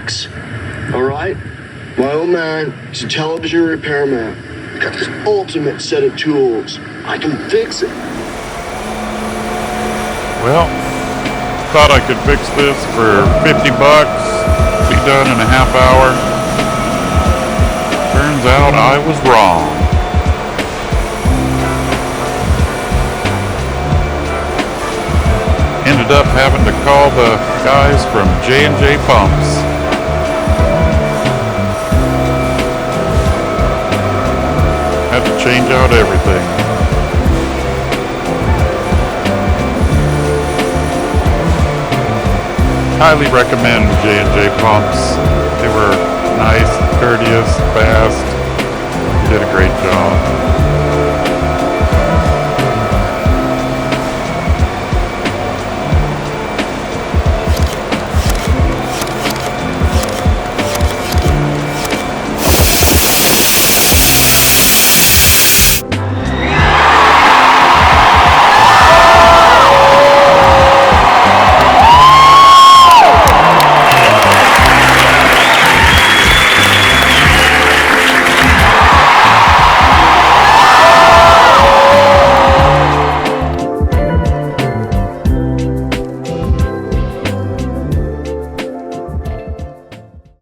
fix. All right? My old man is a television repairman. I got this ultimate set of tools. I can fix it. Well, thought I could fix this for $50. Be done in a half hour. Turns out I was wrong. Ended up having to call the guys from J&J Pumps. Had to change out everything. Highly recommend J&J Pumps. They were nice, courteous, fast. Did a great job.